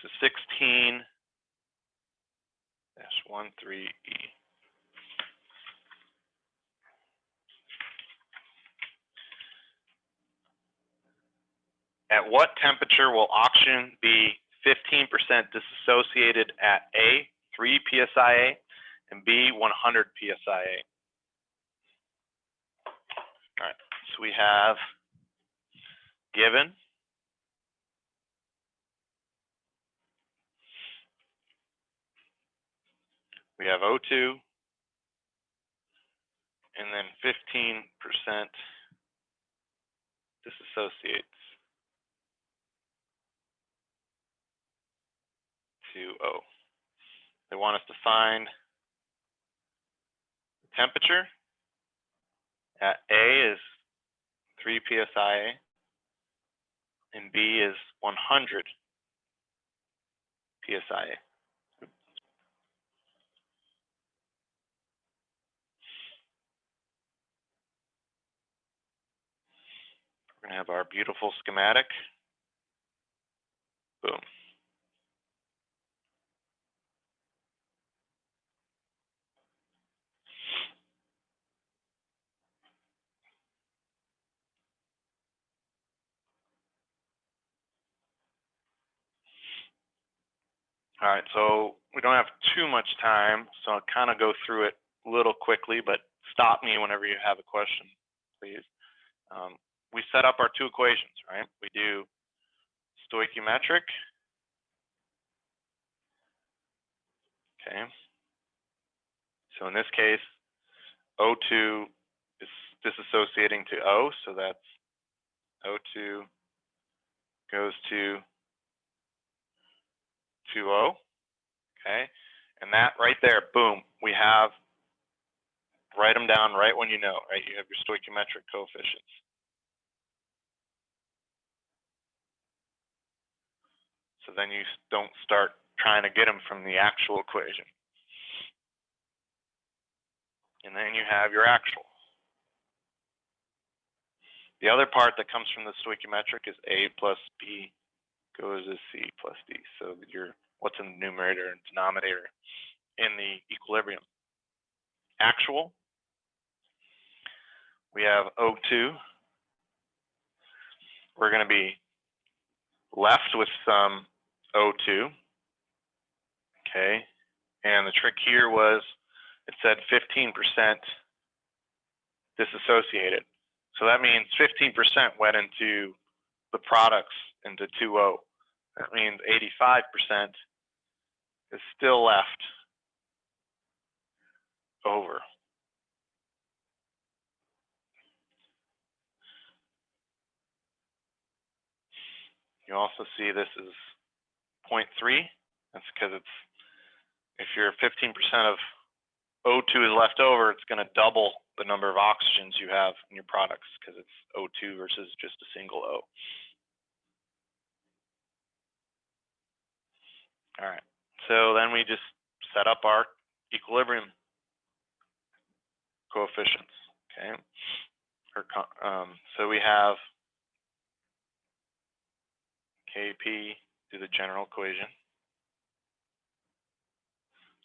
is 16-13E. At what temperature will oxygen be 15% dissociated at A, 3 psia, and B, 100 psia? All right, so we have given, we have O2, and then 15% disassociates to O. They want us to find the temperature. At A is 3 psia, and B is 100 psia. We're going to have our beautiful schematic. Boom. All right, so we don't have too much time, so I'll kind of go through it a little quickly, but stop me whenever you have a question, please. We set up our two equations, right? We do stoichiometric. Okay. So in this case, O2 is disassociating to O, so that's O2 goes to 2O. Okay. And that right there, boom, we have, write them down right when you know, right? You have your stoichiometric coefficients. So then you don't start trying to get them from the actual equation. And then you have your actual. The other part that comes from the stoichiometric is A plus B goes to C plus D. So your what's in the numerator and denominator in the equilibrium. Actual, we have O2. We're going to be left with some O2. Okay, and the trick here was it said 15% disassociated. So that means 15% went into the products into 2O. That means 85% is still left over. You also see this is 0.3. That's because it's, if you're 15% of O2 is left over, it's going to double the number of oxygens you have in your products because it's O2 versus just a single O. All right, so then we just set up our equilibrium coefficients, okay? So we have Kp to the general equation.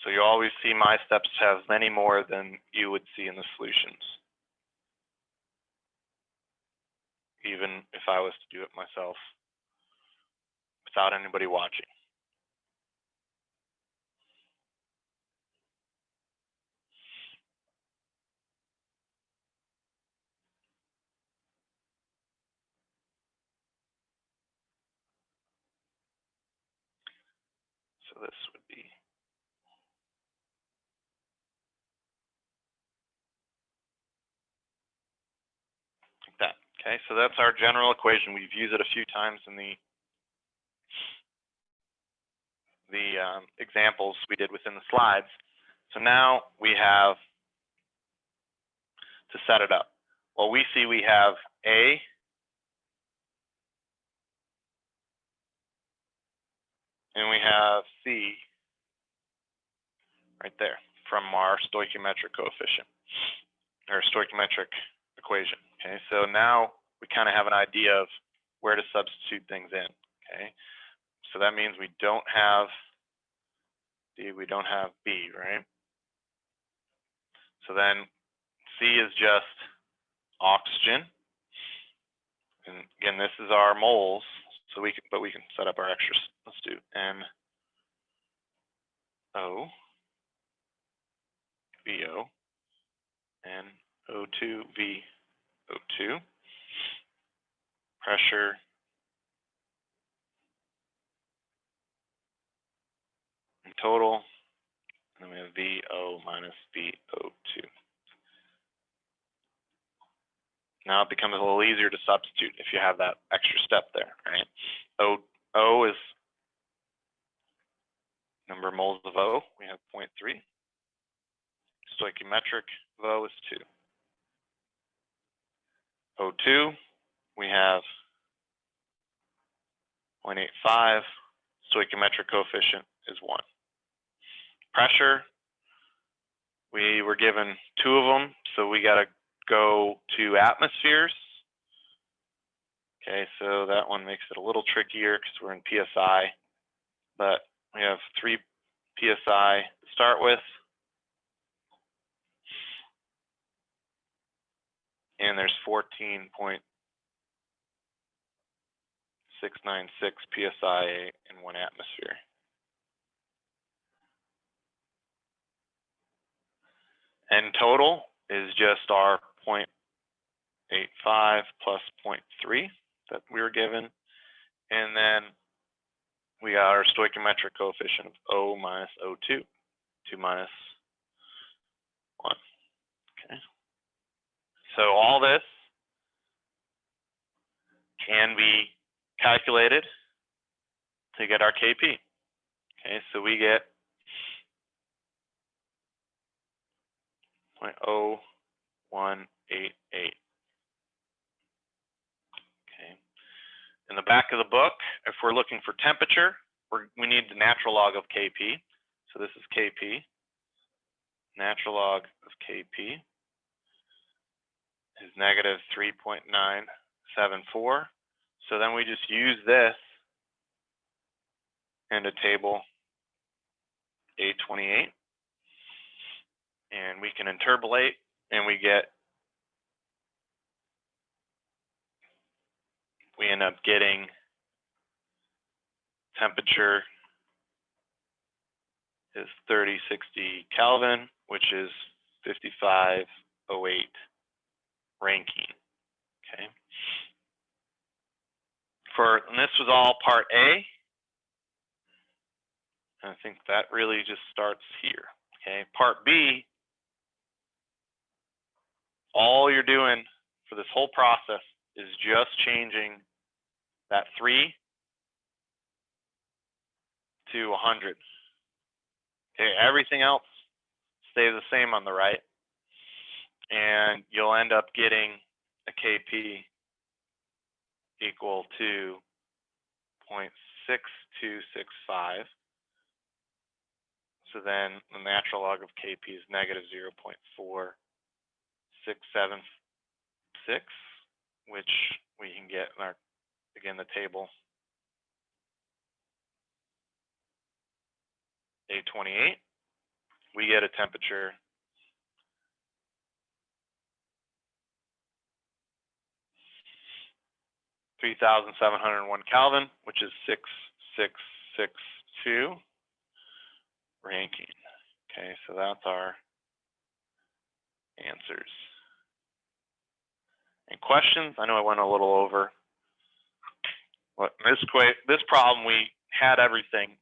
So you always see my steps have many more than you would see in the solutions, even if I was to do it myself without anybody watching. So this would be like that. Okay, so that's our general equation. We've used it a few times in the examples we did within the slides. So now we have to set it up. Well, we see we have A, and we have C right there from our stoichiometric coefficient, or stoichiometric equation. Okay, so now we kind of have an idea of where to substitute things in. Okay, so that means we don't have D, we don't have B, right? So then C is just oxygen. And again, this is our moles, so we can set up our extras. Let's do NO, VO, and O2, VO2. Pressure in total, and then we have VO minus VO2. Now it becomes a little easier to substitute if you have that extra step there, right? O is number of moles of O, we have 0.3. Stoichiometric of O is 2. O2, we have 0.85. Stoichiometric coefficient is 1. Pressure, we were given 2 of them, so we got to go to atmospheres. Okay, so that one makes it a little trickier because we're in PSI, but we have 3 PSI to start with. And there's 14.696 PSI in 1 atmosphere. And total is just our 0.85 plus 0.3 that we were given. And then we got our stoichiometric coefficient of O minus O2, 2 minus 1. Okay. So all this can be calculated to get our KP. Okay, so we get 0.0188. Okay. In the back of the book, if we're looking for temperature, we need the natural log of Kp. So this is Kp. Natural log of Kp is negative 3.974. So then we just use this into table A28. And we can interpolate, and we end up getting temperature is 3060 Kelvin, which is 5508 Rankine. Okay. And this was all part A. And I think that really just starts here. Okay. Part B, all you're doing for this whole process is just changing that 3 to 100. Okay, everything else stays the same on the right, and you'll end up getting a KP equal to 0.6265. So then the natural log of KP is negative 0.4676, which we can get in our, again, the table A28. We get a temperature (3,701 Kelvin), which is 6662 Rankine. Okay, so that's our answers. And questions? I know I went a little over. But this problem, we had everything,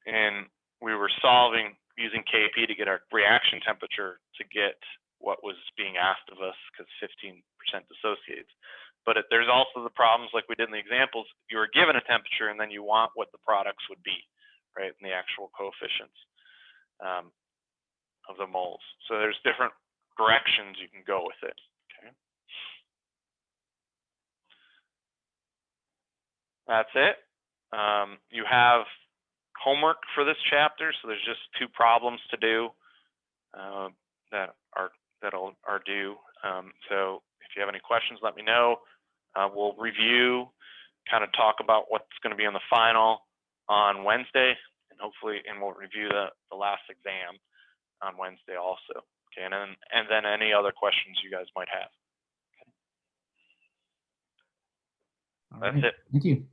and we were solving using Kp to get our reaction temperature to get what was being asked of us, because 15% dissociates. But there's also the problems like we did in the examples. You were given a temperature, and then you want what the products would be, right, and the actual coefficients of the moles. So there's different directions you can go with it. Okay. That's it. You have homework for this chapter, so there's just 2 problems to do that are due. So if you have any questions, let me know. We'll review kind of talk about what's going to be in the final on Wednesday, and hopefully, and we'll review the last exam on Wednesday also. Okay, and then any other questions you guys might have. All That's right. it. Thank you.